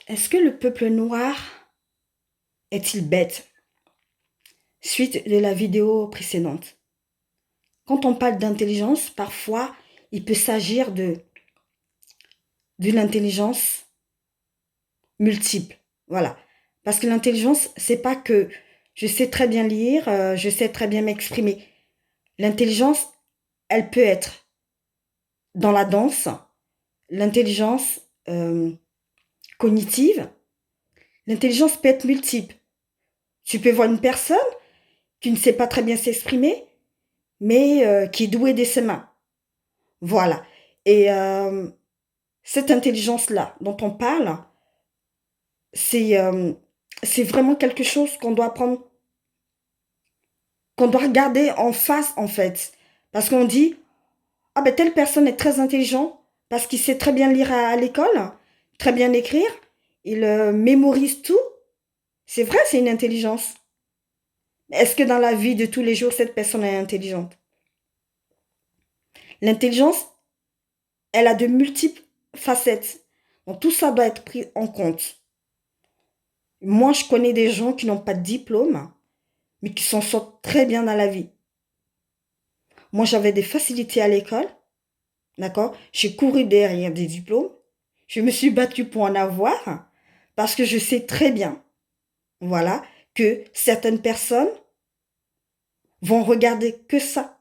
Est-ce que le peuple noir est-il bête? Suite de la vidéo précédente. Quand on parle d'intelligence, parfois, il peut s'agir d'une intelligence multiple. Voilà. Parce que l'intelligence, c'est pas que je sais très bien lire, je sais très bien m'exprimer. L'intelligence, elle peut être dans la danse, l'intelligence cognitive, l'intelligence peut être multiple. Tu peux voir une personne qui ne sait pas très bien s'exprimer, mais qui est doué de ses mains. Voilà. Et cette intelligence-là dont on parle, c'est c'est vraiment quelque chose qu'on doit prendre, qu'on doit regarder en face, en fait. Parce qu'on dit, ah ben telle personne est très intelligente parce qu'il sait très bien lire à l'école, très bien écrire, il mémorise tout. C'est vrai, c'est une intelligence. Est-ce que dans la vie de tous les jours, cette personne est intelligente? L'intelligence, elle a de multiples facettes. Donc tout ça doit être pris en compte. Moi, je connais des gens qui n'ont pas de diplôme, mais qui s'en sortent très bien dans la vie. Moi, j'avais des facilités à l'école, d'accord? J'ai couru derrière des diplômes. Je me suis battue pour en avoir, parce que je sais très bien, voilà, que certaines personnes vont regarder que ça.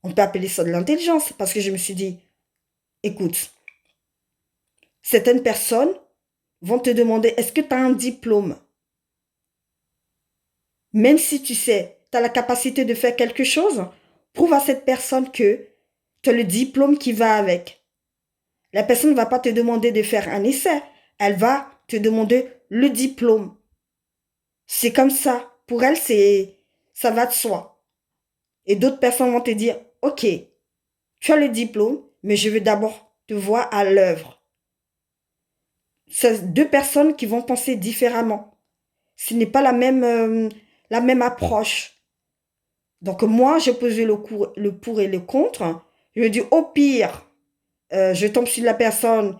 On peut appeler ça de l'intelligence, parce que je me suis dit, écoute, certaines personnes vont te demander, est-ce que tu as un diplôme? Même si tu sais, tu as la capacité de faire quelque chose, prouve à cette personne que tu as le diplôme qui va avec. La personne ne va pas te demander de faire un essai, elle va te demander le diplôme. C'est comme ça. Pour elle, ça va de soi. Et d'autres personnes vont te dire, ok, tu as le diplôme, mais je veux d'abord te voir à l'œuvre. C'est deux personnes qui vont penser différemment. Ce n'est pas la même approche. Donc moi, j'ai posé le pour et le contre. Je dis au pire, je tombe sur la personne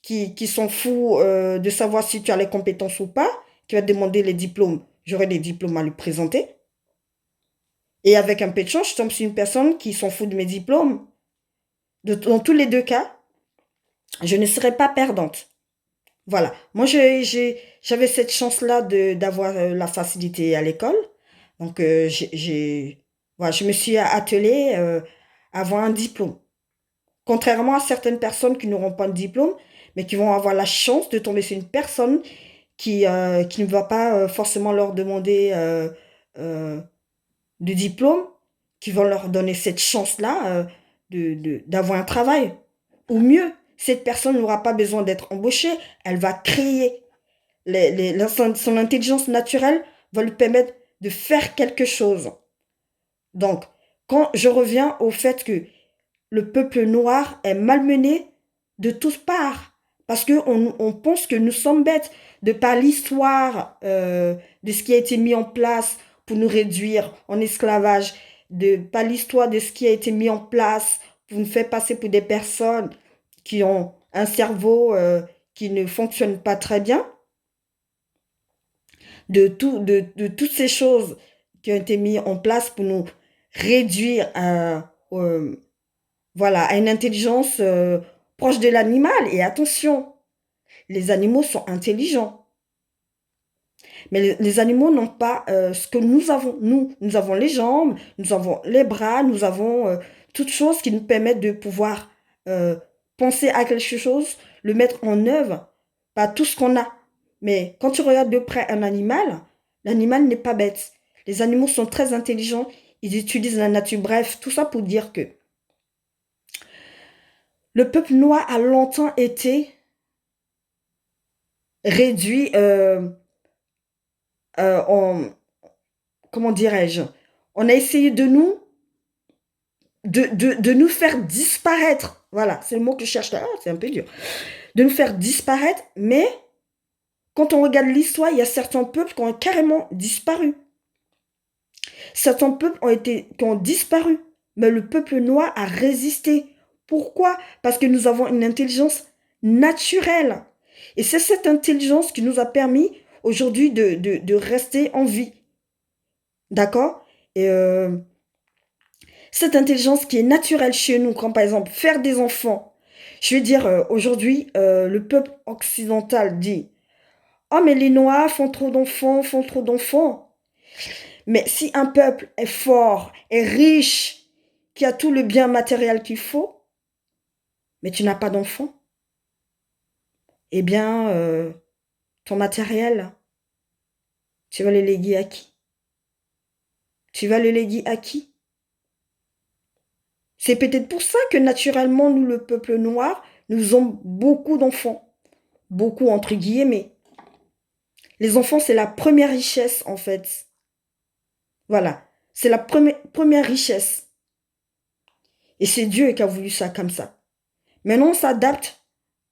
qui s'en fout de savoir si tu as les compétences ou pas, qui va te demander les diplômes. J'aurai des diplômes à lui présenter. Et avec un peu de chance, je tombe sur une personne qui s'en fout de mes diplômes. Dans tous les deux cas, je ne serai pas perdante. Voilà. Moi, j'avais cette chance-là d'avoir la facilité à l'école. Donc, voilà, je me suis attelée à avoir un diplôme. Contrairement à certaines personnes qui n'auront pas de diplôme, mais qui vont avoir la chance de tomber sur une personne qui ne va pas forcément leur demander euh, de diplôme, qui vont leur donner cette chance-là d'avoir un travail. Ou mieux, cette personne n'aura pas besoin d'être embauchée, elle va créer. Son intelligence naturelle va lui permettre de faire quelque chose. Donc, quand je reviens au fait que le peuple noir est malmené de toutes parts, parce qu'on on pense que nous sommes bêtes de par l'histoire de ce qui a été mis en place pour nous réduire en esclavage, de par l'histoire de ce qui a été mis en place pour nous faire passer pour des personnes qui ont un cerveau qui ne fonctionne pas très bien, de toutes ces choses qui ont été mises en place pour nous réduire voilà, à une intelligence proche de l'animal. Et attention, les animaux sont intelligents. Mais les animaux n'ont pas ce que nous avons. Nous avons les jambes, nous avons les bras, nous avons toutes choses qui nous permettent de pouvoir euh, penser à quelque chose, le mettre en œuvre, pas tout ce qu'on a. Mais quand tu regardes de près un animal, l'animal n'est pas bête. Les animaux sont très intelligents, ils utilisent la nature. Bref, tout ça pour dire que le peuple noir a longtemps été réduit en, comment dirais-je, on a essayé de nous faire disparaître. Voilà, c'est le mot que je cherche là. Ah, c'est un peu dur. De nous faire disparaître, mais quand on regarde l'histoire, il y a certains peuples qui ont carrément disparu. Certains peuples qui ont disparu, mais le peuple noir a résisté. Pourquoi? Parce que nous avons une intelligence naturelle. Et c'est cette intelligence qui nous a permis aujourd'hui de rester en vie. D'accord? Et cette intelligence qui est naturelle chez nous, comme par exemple faire des enfants. Je veux dire, aujourd'hui, le peuple occidental dit, oh, mais les Noirs font trop d'enfants, font trop d'enfants. Mais si un peuple est fort, est riche, qui a tout le bien matériel qu'il faut, mais tu n'as pas d'enfants, eh bien, ton matériel, tu vas le léguer à qui? Tu vas le léguer à qui? C'est peut-être pour ça que naturellement, nous, le peuple noir, nous avons beaucoup d'enfants. Beaucoup entre guillemets. Les enfants, c'est la première richesse, en fait. Voilà. C'est la première richesse. Et c'est Dieu qui a voulu ça comme ça. Maintenant, on s'adapte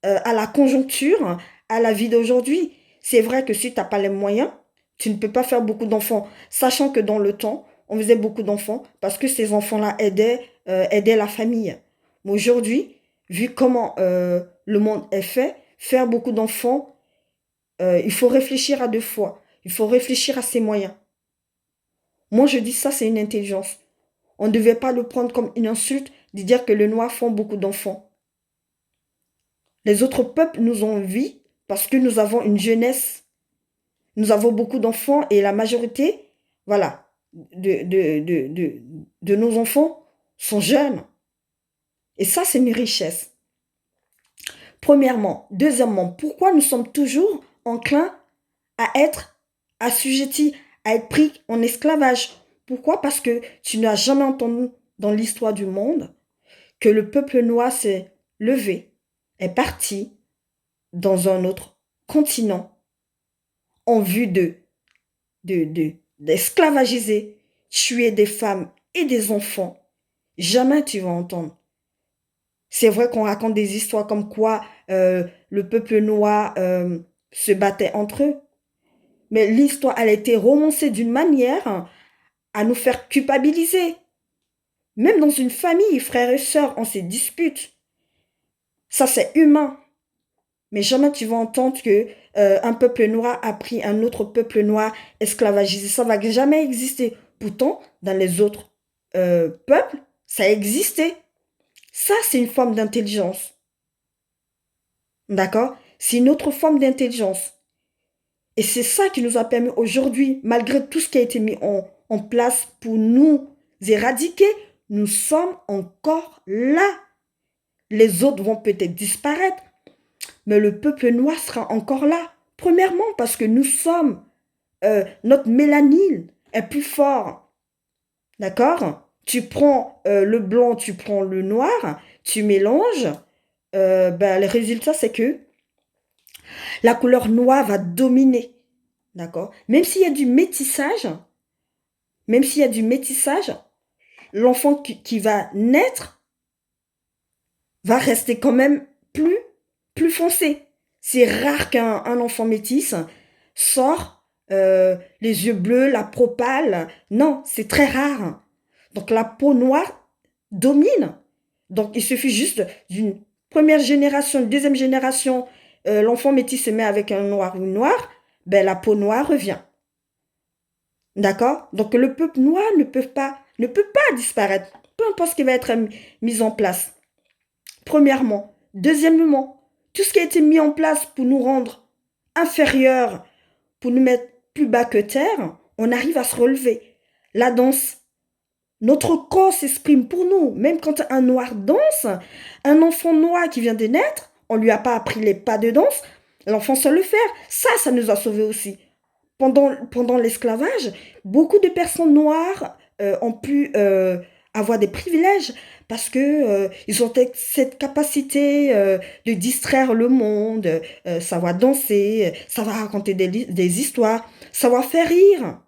à la conjoncture, à la vie d'aujourd'hui. C'est vrai que si tu n'as pas les moyens, tu ne peux pas faire beaucoup d'enfants. Sachant que dans le temps, on faisait beaucoup d'enfants parce que ces enfants-là aidaient la famille. Mais aujourd'hui, vu comment le monde est fait, faire beaucoup d'enfants, il faut réfléchir à deux fois. Il faut réfléchir à ses moyens. Moi, je dis ça, c'est une intelligence. On ne devait pas le prendre comme une insulte de dire que les Noirs font beaucoup d'enfants. Les autres peuples nous ont envie parce que nous avons une jeunesse. Nous avons beaucoup d'enfants et la majorité, voilà, de nos enfants sont jeunes. Et ça, c'est une richesse. Premièrement. Deuxièmement, pourquoi nous sommes toujours enclins à être assujettis, à être pris en esclavage? Pourquoi? Parce que tu n'as jamais entendu dans l'histoire du monde que le peuple noir s'est levé, est parti dans un autre continent en vue d'esclavagiser, tuer des femmes et des enfants. Jamais tu vas entendre. C'est vrai qu'on raconte des histoires comme quoi le peuple noir se battait entre eux. Mais l'histoire, elle a été romancée d'une manière à nous faire culpabiliser. Même dans une famille, frères et sœurs, on se dispute. Ça, c'est humain. Mais jamais tu vas entendre que un peuple noir a pris un autre peuple noir esclavagisé. Ça va jamais exister. Pourtant, dans les autres peuples, ça existait. Ça, c'est une forme d'intelligence. D'accord? C'est une autre forme d'intelligence. Et c'est ça qui nous a permis aujourd'hui, malgré tout ce qui a été mis en place pour nous éradiquer, nous sommes encore là. Les autres vont peut-être disparaître, mais le peuple noir sera encore là. Premièrement, parce que nous sommes, notre mélanine est plus fort. D'accord? Tu prends le blanc, tu prends le noir, tu mélanges. Ben, le résultat, c'est que la couleur noire va dominer. D'accord? Même s'il y a du métissage, l'enfant qui va naître va rester quand même plus foncé. C'est rare qu'un enfant métisse sort les yeux bleus, la peau pâle. Non, c'est très rare. Donc la peau noire domine. Donc il suffit juste d'une première génération, une deuxième génération, l'enfant métis se met avec un noir ou une noire, ben la peau noire revient. D'accord? Donc le peuple noir ne peut pas disparaître, peu importe ce qui va être mis en place. Premièrement. Deuxièmement, tout ce qui a été mis en place pour nous rendre inférieurs, pour nous mettre plus bas que terre, on arrive à se relever. La danse, notre corps s'exprime pour nous. Même quand un noir danse, un enfant noir qui vient de naître, on ne lui a pas appris les pas de danse, l'enfant sait le faire. Ça nous a sauvés aussi. Pendant l'esclavage, beaucoup de personnes noires ont pu avoir des privilèges parce que ils ont cette capacité de distraire le monde, savoir danser, savoir raconter des histoires, savoir faire rire.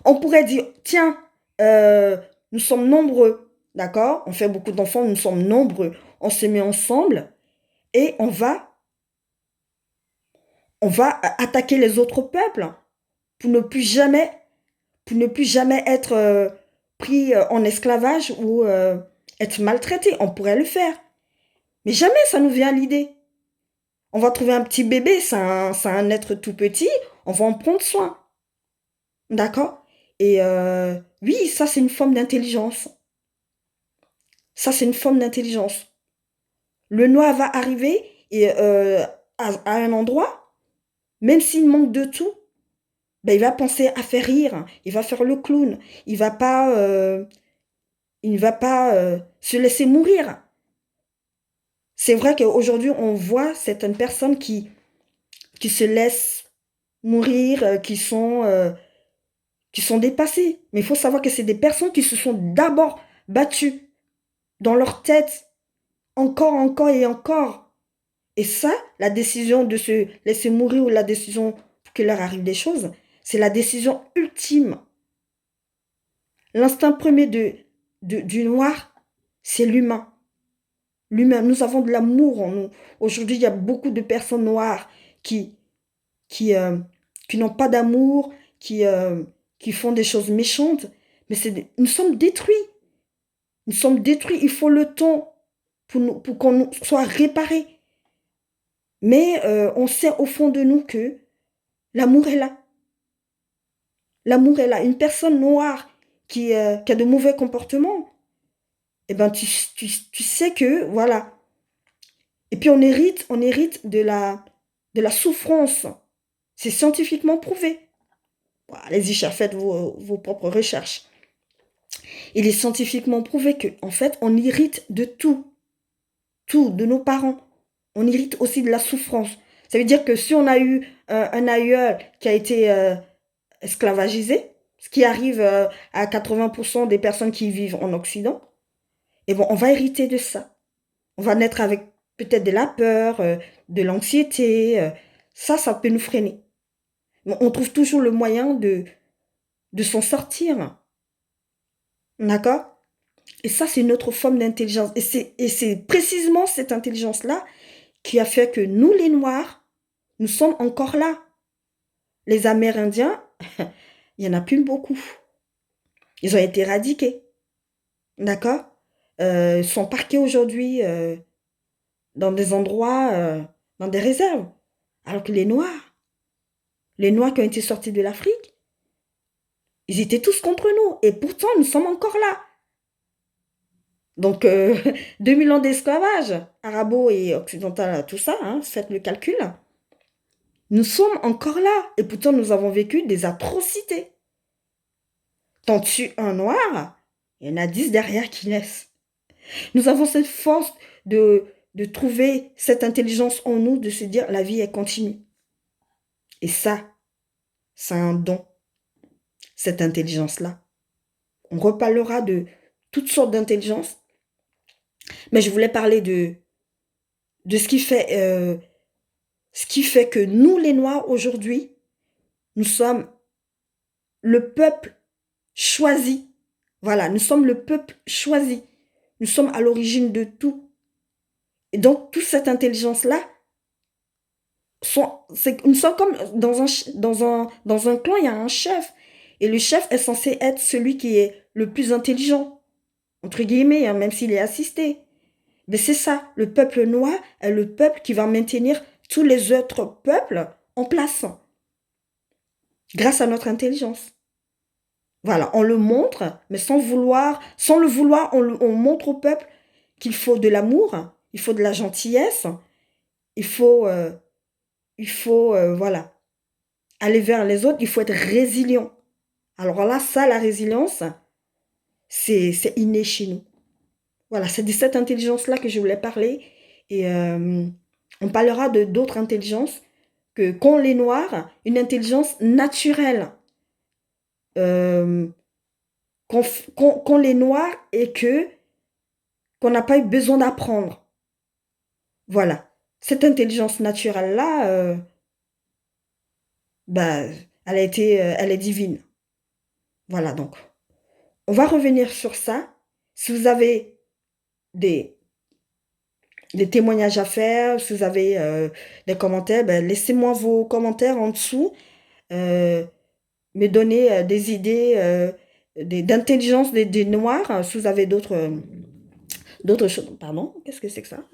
On pourrait dire, tiens, nous sommes nombreux, d'accord? On fait beaucoup d'enfants, nous sommes nombreux. On se met ensemble et on va attaquer les autres peuples pour ne plus jamais, être pris en esclavage ou être maltraité. On pourrait le faire. Mais jamais ça nous vient à l'idée. On va trouver un petit bébé, c'est un être tout petit, on va en prendre soin. D'accord? Et oui, ça, c'est une forme d'intelligence. Ça, c'est une forme d'intelligence. Le noir va arriver et, à un endroit, même s'il manque de tout, ben, il va penser à faire rire, il va faire le clown, il ne va pas se laisser mourir. C'est vrai qu'aujourd'hui, on voit certaines personnes qui se laissent mourir, qui sont dépassées. Mais il faut savoir que c'est des personnes qui se sont d'abord battues dans leur tête, encore, encore et encore. Et ça, la décision de se laisser mourir ou la décision pour qu'il leur arrive des choses, c'est la décision ultime. L'instinct premier du noir, c'est l'humain. L'humain, nous avons de l'amour en nous. Aujourd'hui, il y a beaucoup de personnes noires qui, qui, euh, qui n'ont pas d'amour, qui font des choses méchantes. Mais nous sommes détruits. Nous sommes détruits. Il faut le temps pour qu'on soit réparés. Mais on sait au fond de nous que l'amour est là. L'amour est là. Une personne noire qui a de mauvais comportements, eh ben, tu sais que, voilà. Et puis on hérite de la souffrance. C'est scientifiquement prouvé. Bon, allez-y, faites vos propres recherches. Il est scientifiquement prouvé que, en fait, on hérite de tout. Tout, de nos parents. On hérite aussi de la souffrance. Ça veut dire que si on a eu un aïeul qui a été esclavagisé, ce qui arrive à 80% des personnes qui vivent en Occident, et bon, on va hériter de ça. On va naître avec peut-être de la peur, de l'anxiété. Ça peut nous freiner. Mais on trouve toujours le moyen de s'en sortir. D'accord? Et ça, c'est une autre forme d'intelligence. Et c'est précisément cette intelligence-là qui a fait que nous, les Noirs, nous sommes encore là. Les Amérindiens, il n'y en a plus beaucoup. Ils ont été éradiqués. D'accord? Ils sont parqués aujourd'hui dans des endroits, dans des réserves. Alors que les Noirs qui ont été sortis de l'Afrique, ils étaient tous contre nous. Et pourtant, nous sommes encore là. Donc, 2000 ans d'esclavage, arabo et occidental, tout ça, hein, faites le calcul. Nous sommes encore là. Et pourtant, nous avons vécu des atrocités. T'en tues un noir, il y en a 10 derrière qui naissent. Nous avons cette force de trouver cette intelligence en nous, de se dire la vie est continue. Et ça, c'est un don, cette intelligence-là. On reparlera de toutes sortes d'intelligence, mais je voulais parler de ce qui fait que nous, les Noirs, aujourd'hui, nous sommes le peuple choisi. Voilà, nous sommes le peuple choisi. Nous sommes à l'origine de tout. Et donc, toute cette intelligence-là, nous sommes comme dans un clan, il y a un chef. Et le chef est censé être celui qui est le plus intelligent, entre guillemets, hein, même s'il est assisté. Mais c'est ça, le peuple noir est le peuple qui va maintenir tous les autres peuples en place, grâce à notre intelligence. Voilà, on le montre, mais sans le vouloir, on montre au peuple qu'il faut de l'amour, il faut de la gentillesse, il faut, euh, voilà, aller vers les autres, il faut être résilient. Alors là, ça, la résilience, c'est inné chez nous. Voilà, c'est de cette intelligence-là que je voulais parler. Et on parlera de d'autres intelligences que qu'ont les Noirs, une intelligence naturelle. Euh, qu'ont les Noirs et qu'on n'a pas eu besoin d'apprendre. Voilà. Cette intelligence naturelle-là, bah, elle est divine. Voilà, donc, on va revenir sur ça. Si vous avez des, des témoignages à faire, si vous avez des commentaires, ben, laissez-moi vos commentaires en dessous. Euh, Me donner des idées d'intelligence des Noirs. Si vous avez d'autres choses. Pardon, qu'est-ce que c'est que ça?